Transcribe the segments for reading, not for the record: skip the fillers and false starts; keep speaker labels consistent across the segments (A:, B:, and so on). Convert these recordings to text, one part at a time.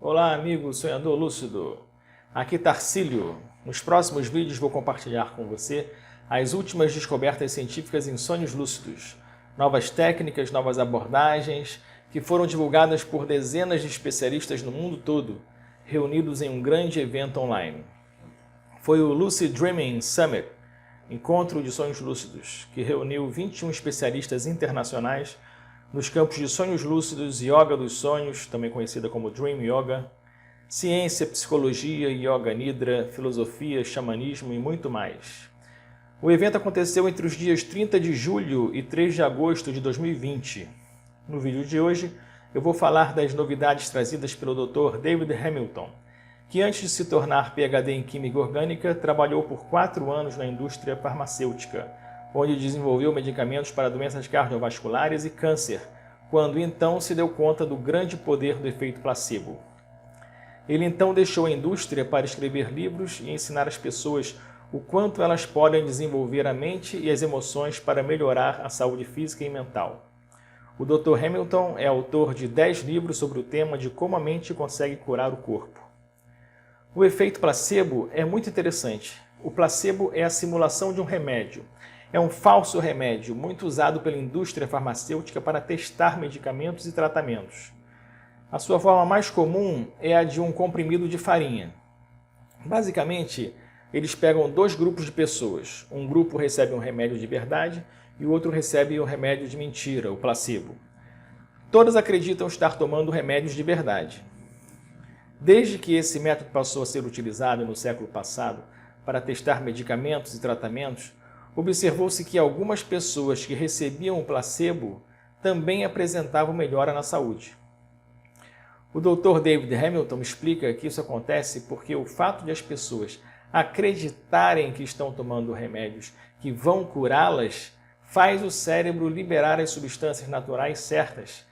A: Olá, amigo sonhador lúcido. Aqui Tarcílio. Nos próximos vídeos vou compartilhar com você as últimas descobertas científicas em sonhos lúcidos, novas técnicas, novas abordagens que foram divulgadas por dezenas de especialistas no mundo todo, reunidos em um grande evento online. Foi o Lucid Dreaming Summit, encontro de sonhos lúcidos, que reuniu 21 especialistas internacionais nos campos de sonhos lúcidos, yoga dos sonhos, também conhecida como Dream Yoga, ciência, psicologia, yoga nidra, filosofia, xamanismo e muito mais. O evento aconteceu entre os dias 30 de julho e 3 de agosto de 2020. No vídeo de hoje, eu vou falar das novidades trazidas pelo Dr. David Hamilton, que antes de se tornar PhD em Química Orgânica, trabalhou por 4 anos na indústria farmacêutica, onde desenvolveu medicamentos para doenças cardiovasculares e câncer, quando então se deu conta do grande poder do efeito placebo. Ele então deixou a indústria para escrever livros e ensinar as pessoas o quanto elas podem desenvolver a mente e as emoções para melhorar a saúde física e mental. O Dr. Hamilton é autor de 10 livros sobre o tema de como a mente consegue curar o corpo. O efeito placebo é muito interessante. O placebo é a simulação de um remédio. É um falso remédio muito usado pela indústria farmacêutica para testar medicamentos e tratamentos. A sua forma mais comum é a de um comprimido de farinha. Basicamente, eles pegam 2 grupos de pessoas. Um grupo recebe um remédio de verdade e o outro recebe um remédio de mentira, o placebo. Todas acreditam estar tomando remédios de verdade. Desde que esse método passou a ser utilizado no século passado para testar medicamentos e tratamentos, observou-se que algumas pessoas que recebiam o placebo também apresentavam melhora na saúde. O Dr. David Hamilton explica que isso acontece porque o fato de as pessoas acreditarem que estão tomando remédios que vão curá-las faz o cérebro liberar as substâncias naturais certas,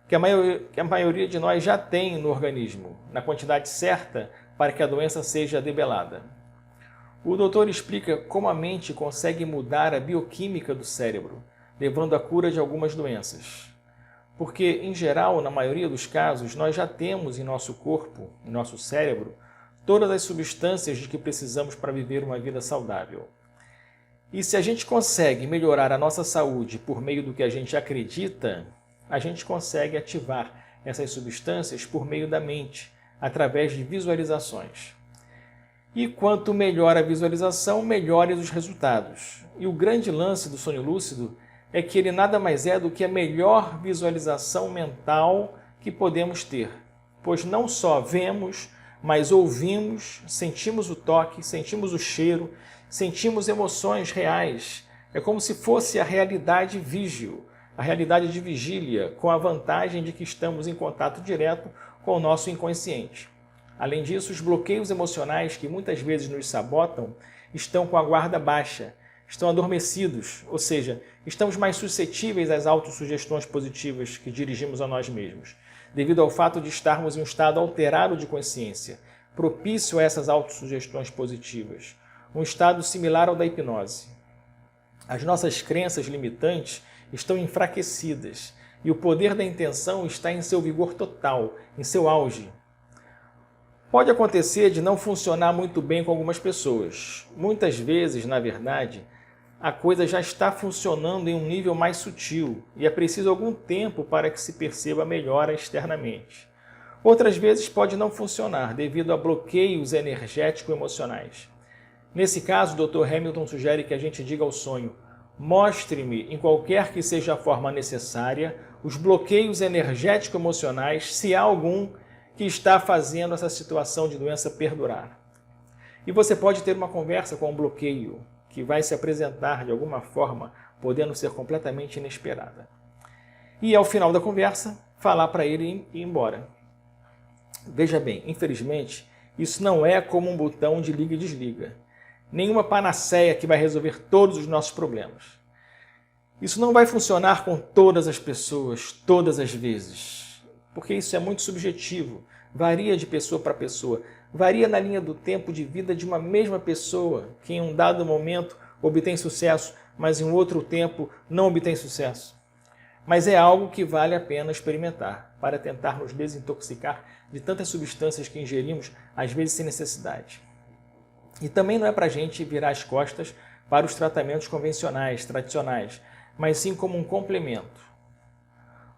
A: que a maioria de nós já tem no organismo, na quantidade certa para que a doença seja debelada. O doutor explica como a mente consegue mudar a bioquímica do cérebro, levando à cura de algumas doenças. Porque, em geral, na maioria dos casos, nós já temos em nosso corpo, em nosso cérebro, todas as substâncias de que precisamos para viver uma vida saudável. E se a gente consegue melhorar a nossa saúde por meio do que a gente acredita, a gente consegue ativar essas substâncias por meio da mente, através de visualizações. E quanto melhor a visualização, melhores os resultados. E o grande lance do sonho lúcido é que ele nada mais é do que a melhor visualização mental que podemos ter. Pois não só vemos, mas ouvimos, sentimos o toque, sentimos o cheiro, sentimos emoções reais. É como se fosse a realidade vígil, a realidade de vigília, com a vantagem de que estamos em contato direto com o nosso inconsciente. Além disso, os bloqueios emocionais que muitas vezes nos sabotam estão com a guarda baixa, estão adormecidos, ou seja, estamos mais suscetíveis às autossugestões positivas que dirigimos a nós mesmos, devido ao fato de estarmos em um estado alterado de consciência, propício a essas autossugestões positivas, um estado similar ao da hipnose. As nossas crenças limitantes estão enfraquecidas e o poder da intenção está em seu vigor total, em seu auge. Pode acontecer de não funcionar muito bem com algumas pessoas. Muitas vezes, na verdade, a coisa já está funcionando em um nível mais sutil e é preciso algum tempo para que se perceba a melhora externamente. Outras vezes pode não funcionar devido a bloqueios energético-emocionais. Nesse caso, o Dr. Hamilton sugere que a gente diga ao sonho: mostre-me, em qualquer que seja a forma necessária, os bloqueios energético-emocionais, se há algum, que está fazendo essa situação de doença perdurar. E você pode ter uma conversa com um bloqueio, que vai se apresentar de alguma forma, podendo ser completamente inesperada. E ao final da conversa, falar para ele ir embora. Veja bem, infelizmente, isso não é como um botão de liga e desliga. Nenhuma panaceia que vai resolver todos os nossos problemas. Isso não vai funcionar com todas as pessoas, todas as vezes. Porque isso é muito subjetivo, varia de pessoa para pessoa, varia na linha do tempo de vida de uma mesma pessoa, que em um dado momento obtém sucesso, mas em outro tempo não obtém sucesso. mas é algo que vale a pena experimentar para tentar nos desintoxicar de tantas substâncias que ingerimos, às vezes sem necessidade. E também não é para a gente virar as costas para os tratamentos convencionais, tradicionais, mas sim como um complemento.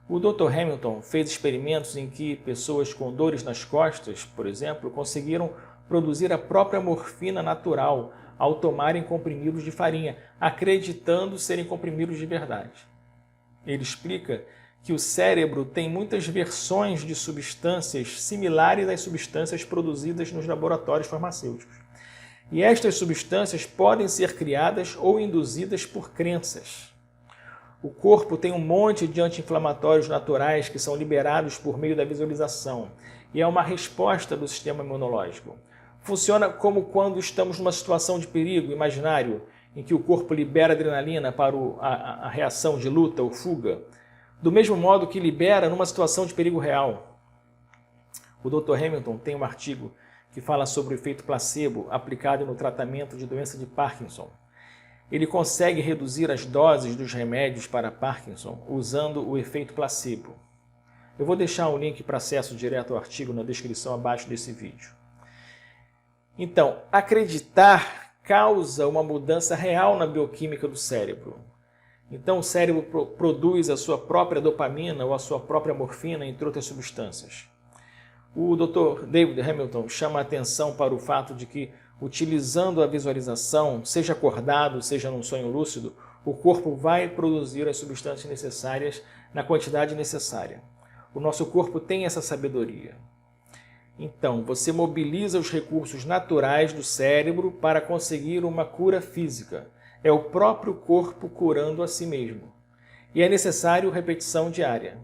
A: O Dr. Hamilton fez experimentos em que pessoas com dores nas costas, por exemplo, conseguiram produzir a própria morfina natural ao tomarem comprimidos de farinha, acreditando serem comprimidos de verdade. Ele explica que o cérebro tem muitas versões de substâncias similares às substâncias produzidas nos laboratórios farmacêuticos. E estas substâncias podem ser criadas ou induzidas por crenças. O corpo tem um monte de anti-inflamatórios naturais que são liberados por meio da visualização, e é uma resposta do sistema imunológico. Funciona como quando estamos numa situação de perigo imaginário, em que o corpo libera adrenalina para a reação de luta ou fuga, do mesmo modo que libera numa situação de perigo real. O Dr. Hamilton tem um artigo que fala sobre o efeito placebo aplicado no tratamento de doença de Parkinson. Ele consegue reduzir as doses dos remédios para Parkinson usando o efeito placebo. Eu vou deixar um link para acesso direto ao artigo na descrição abaixo desse vídeo. Então, acreditar causa uma mudança real na bioquímica do cérebro. Então, o cérebro produz a sua própria dopamina ou a sua própria morfina, entre outras substâncias. O Dr. David Hamilton chama a atenção para o fato de que, utilizando a visualização, seja acordado, seja num sonho lúcido, o corpo vai produzir as substâncias necessárias na quantidade necessária. O nosso corpo tem essa sabedoria. Então, você mobiliza os recursos naturais do cérebro para conseguir uma cura física. É o próprio corpo curando a si mesmo. E é necessário repetição diária.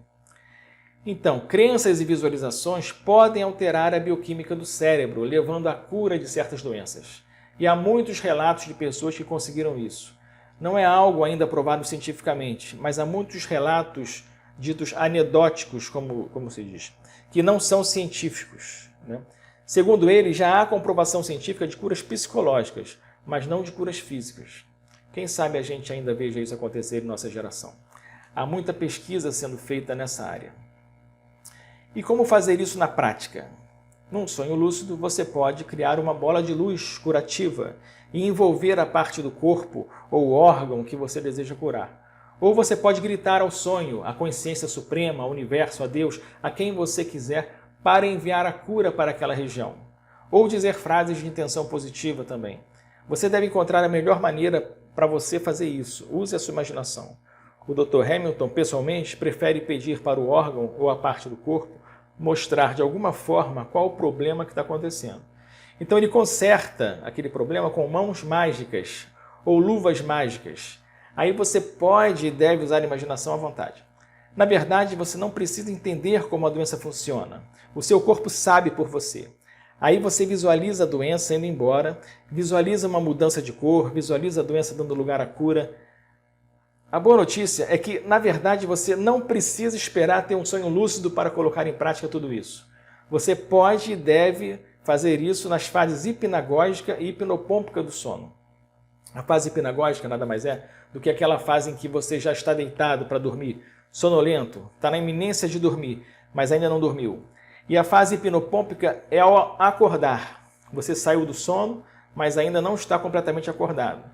A: Então, crenças e visualizações podem alterar a bioquímica do cérebro, levando à cura de certas doenças. E há muitos relatos de pessoas que conseguiram isso. Não é algo ainda provado cientificamente, mas há muitos relatos ditos anedóticos, como se diz, que não são científicos, né? Segundo ele, já há comprovação científica de curas psicológicas, mas não de curas físicas. Quem sabe a gente ainda veja isso acontecer em nossa geração. Há muita pesquisa sendo feita nessa área. E como fazer isso na prática? Num sonho lúcido, você pode criar uma bola de luz curativa e envolver a parte do corpo ou órgão que você deseja curar. Ou você pode gritar ao sonho, à consciência suprema, ao universo, a Deus, a quem você quiser, para enviar a cura para aquela região. Ou dizer frases de intenção positiva também. Você deve encontrar a melhor maneira para você fazer isso. Use a sua imaginação. O Dr. Hamilton, pessoalmente, prefere pedir para o órgão ou a parte do corpo mostrar de alguma forma qual o problema que está acontecendo. Então ele conserta aquele problema com mãos mágicas ou luvas mágicas. Aí você pode e deve usar a imaginação à vontade. Na verdade, você não precisa entender como a doença funciona. O seu corpo sabe por você. Aí você visualiza a doença indo embora, visualiza uma mudança de cor, visualiza a doença dando lugar à cura. A boa notícia é que, na verdade, você não precisa esperar ter um sonho lúcido para colocar em prática tudo isso. Você pode e deve fazer isso nas fases hipnagógica e hipnopômpica do sono. A fase hipnagógica nada mais é do que aquela fase em que você já está deitado para dormir, sonolento, está na iminência de dormir, mas ainda não dormiu. E a fase hipnopômpica é ao acordar. Você saiu do sono, mas ainda não está completamente acordado.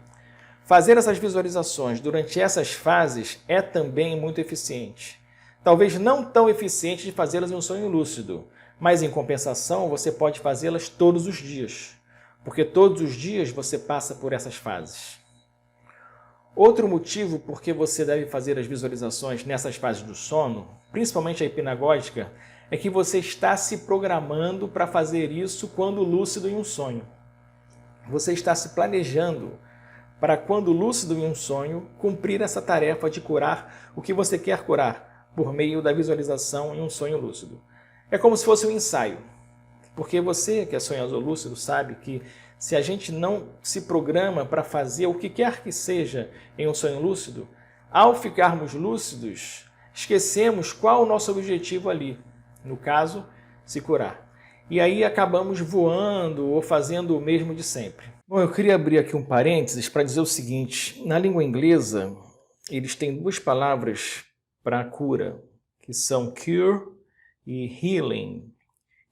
A: Fazer essas visualizações durante essas fases é também muito eficiente. Talvez não tão eficiente de fazê-las em um sonho lúcido, mas em compensação você pode fazê-las todos os dias, porque todos os dias você passa por essas fases. Outro motivo por que você deve fazer as visualizações nessas fases do sono, principalmente a hipnagógica, é que você está se programando para fazer isso quando lúcido em um sonho. Você está se planejando para, quando lúcido em um sonho, cumprir essa tarefa de curar o que você quer curar por meio da visualização em um sonho lúcido. É como se fosse um ensaio, porque você, que é sonhador lúcido, sabe que se a gente não se programa para fazer o que quer que seja em um sonho lúcido, ao ficarmos lúcidos, esquecemos qual o nosso objetivo ali, no caso, se curar. E aí acabamos voando ou fazendo o mesmo de sempre. Bom, eu queria abrir aqui um parênteses para dizer o seguinte. Na língua inglesa, eles têm duas palavras para cura, que são cure e healing.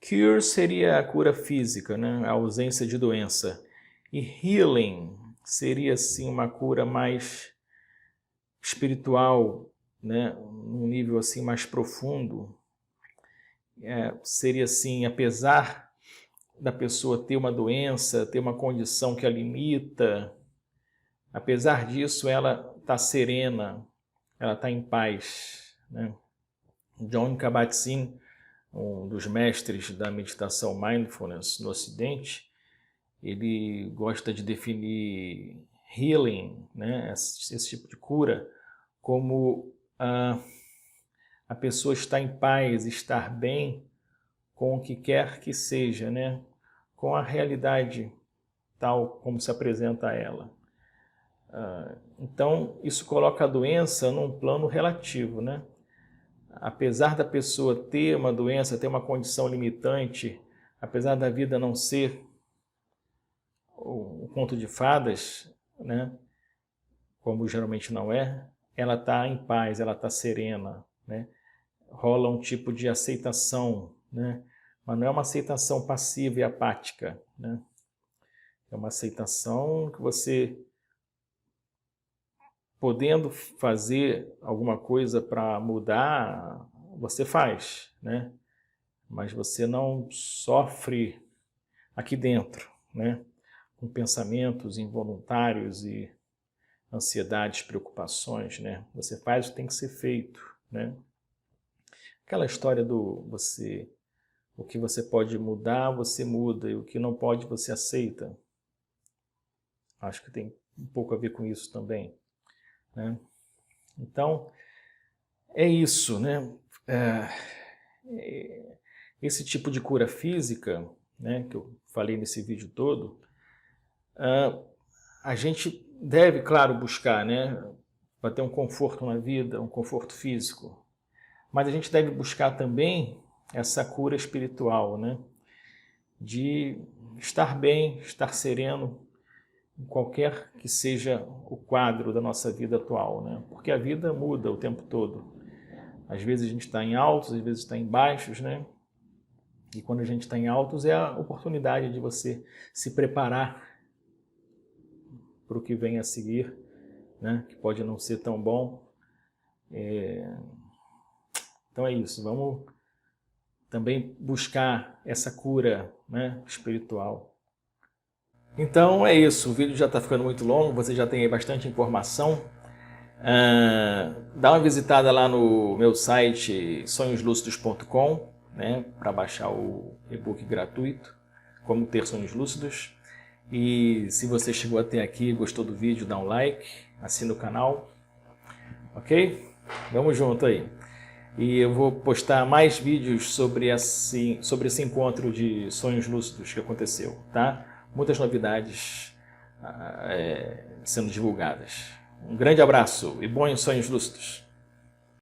A: Cure seria a cura física, né? A ausência de doença. E healing seria, assim, uma cura mais espiritual, né? Num nível assim mais profundo. Seria assim, apesar da pessoa ter uma doença, ter uma condição que a limita, apesar disso ela está serena, ela está em paz, né? Jon Kabat-Zinn, um dos mestres da meditação mindfulness no Ocidente, ele gosta de definir healing, né? Esse tipo de cura, como a pessoa estar em paz, estar bem com o que quer que seja, né? Com a realidade tal como se apresenta a ela. Então, isso coloca a doença num plano relativo, né? Apesar da pessoa ter uma doença, ter uma condição limitante, apesar da vida não ser um conto de fadas, né? Como geralmente não é, ela está em paz, ela está serena, né? Rola um tipo de aceitação, né? Mas não é uma aceitação passiva e apática, né? É uma aceitação que você, podendo fazer alguma coisa para mudar, você faz, né? Mas você não sofre aqui dentro, né? Com pensamentos involuntários e ansiedades, preocupações, né? Você faz o que tem que ser feito, né? Aquela história do o que você pode mudar, você muda, e o que não pode, você aceita. Acho que tem um pouco a ver com isso também, né? Então, é isso, né? Esse tipo de cura física, né, que eu falei nesse vídeo todo, a gente deve, claro, buscar, né, para ter um conforto na vida, um conforto físico, mas a gente deve buscar também essa cura espiritual, né, de estar bem, estar sereno, em qualquer que seja o quadro da nossa vida atual, né, porque a vida muda o tempo todo. Às vezes a gente está em altos, às vezes está em baixos, né? E quando a gente está em altos é a oportunidade de você se preparar para o que vem a seguir, né? Que pode não ser tão bom. Então é isso, vamos também buscar essa cura, né, espiritual. Então é isso, o vídeo já está ficando muito longo, você já tem aí bastante informação. Dá uma visitada lá no meu site sonhoslúcidos.com, né, para baixar o e-book gratuito, Como Ter Sonhos Lúcidos. E se você chegou até aqui e gostou do vídeo, dá um like, assina o canal, ok? Vamos junto aí. E eu vou postar mais vídeos sobre esse encontro de sonhos lúcidos que aconteceu, tá? Muitas novidades sendo divulgadas. Um grande abraço e bons sonhos lúcidos.